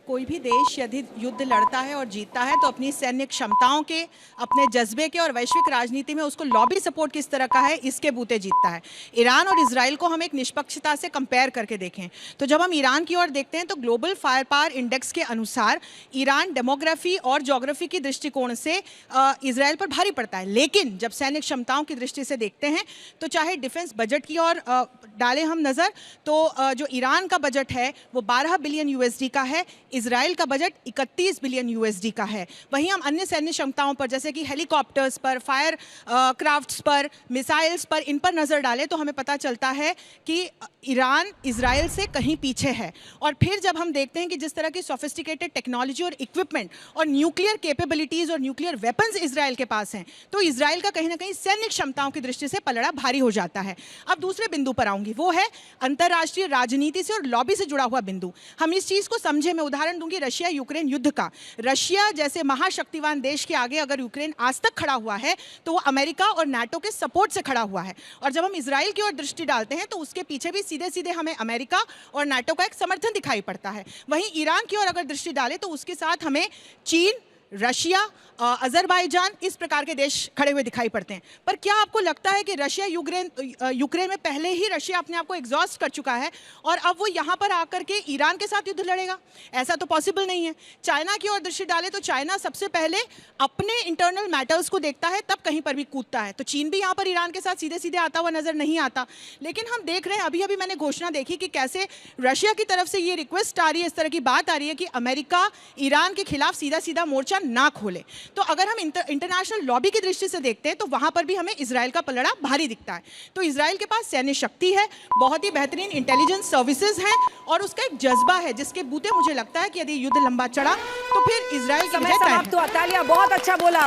कोई भी देश यदि युद्ध लड़ता है और जीतता है तो अपनी सैन्य क्षमताओं के, अपने जज्बे के और वैश्विक राजनीति में उसको लॉबी सपोर्ट किस तरह का है इसके बूते जीतता है। ईरान और इजराइल को हम एक निष्पक्षता से कंपेयर करके देखें तो जब हम ईरान की ओर देखते हैं तो ग्लोबल फायर पावर इंडेक्स के अनुसार ईरान डेमोग्राफी और ज्योग्राफी की दृष्टिकोण से इजराइल पर भारी पड़ता है। लेकिन जब सैन्य क्षमताओं की दृष्टि से देखते हैं तो चाहे डिफेंस बजट की ओर डालें हम नज़र तो जो ईरान का बजट है वो 12 बिलियन यूएसडी का है, इजराइल का बजट 31 बिलियन यूएसडी का है। वहीं हम अन्य सैन्य क्षमताओं पर जैसे कि हेलीकॉप्टर्स पर, फायर क्राफ्ट्स पर, मिसाइल्स पर, इन पर नज़र डालें तो हमें पता चलता है कि ईरान इजराइल से कहीं पीछे है। और फिर जब हम देखते हैं कि जिस तरह की सोफिस्टिकेटेड टेक्नोलॉजी और इक्विपमेंट और न्यूक्लियर कैपेबिलिटीज़ और न्यूक्लियर वेपन्स इजराइल के पास हैं तो इजराइल का कहीं ना कहीं सैन्य क्षमताओं की दृष्टि से पलड़ा भारी हो जाता है। अब दूसरे बिंदु पर आऊँगी, वो है अंतर्राष्ट्रीय राजनीति से और लॉबी से जुड़ा हुआ बिंदु। हम इस चीज़ को समझे, मैं उदाहरण दूंगी रशिया यूक्रेन युद्ध का। रशिया जैसे महाशक्तिवान देश के आगे अगर यूक्रेन आज तक खड़ा हुआ है तो वो अमेरिका और नाटो के सपोर्ट से खड़ा हुआ है। और जब हम इजराइल की ओर दृष्टि डालते हैं तो उसके पीछे भी सीधे सीधे हमें अमेरिका और नाटो का एक समर्थन दिखाई पड़ता है। वहीं ईरान की ओर अगर दृष्टि डालें तो उसके साथ हमें चीन, रशिया, अजरबैजान इस प्रकार के देश खड़े हुए दिखाई पड़ते हैं। पर क्या आपको लगता है कि रशिया यूक्रेन में पहले ही रशिया अपने आप को एग्जॉस्ट कर चुका है और अब वो यहाँ पर आकर के ईरान के साथ युद्ध लड़ेगा? ऐसा तो पॉसिबल नहीं है। चाइना की ओर दृष्टि डाले तो चाइना सबसे पहले अपने इंटरनल मैटर्स को देखता है, तब कहीं पर भी कूदता है। तो चीन भी यहाँ पर ईरान के साथ सीधे सीधे आता हुआ नजर नहीं आता। लेकिन हम देख रहे हैं, अभी अभी मैंने घोषणा देखी कि कैसे रशिया की तरफ से ये रिक्वेस्ट आ रही है, इस तरह की बात आ रही है कि अमेरिका ईरान के खिलाफ सीधा सीधा मोर्चा ना खोले। तो अगर हम इंटरनेशनल लॉबी की दृष्टि से देखते हैं तो वहां पर भी हमें इजराइल का पलड़ा भारी दिखता है। तो इजराइल के पास सैन्य शक्ति है, बहुत ही बेहतरीन इंटेलिजेंस सर्विसेज हैं और उसका एक जज्बा है जिसके बूते मुझे लगता है कि यदि युद्ध लंबा चढ़ा तो फिर इजराइल की विजय तय है। समाप्त हुआ। तालियां, बहुत अच्छा बोला।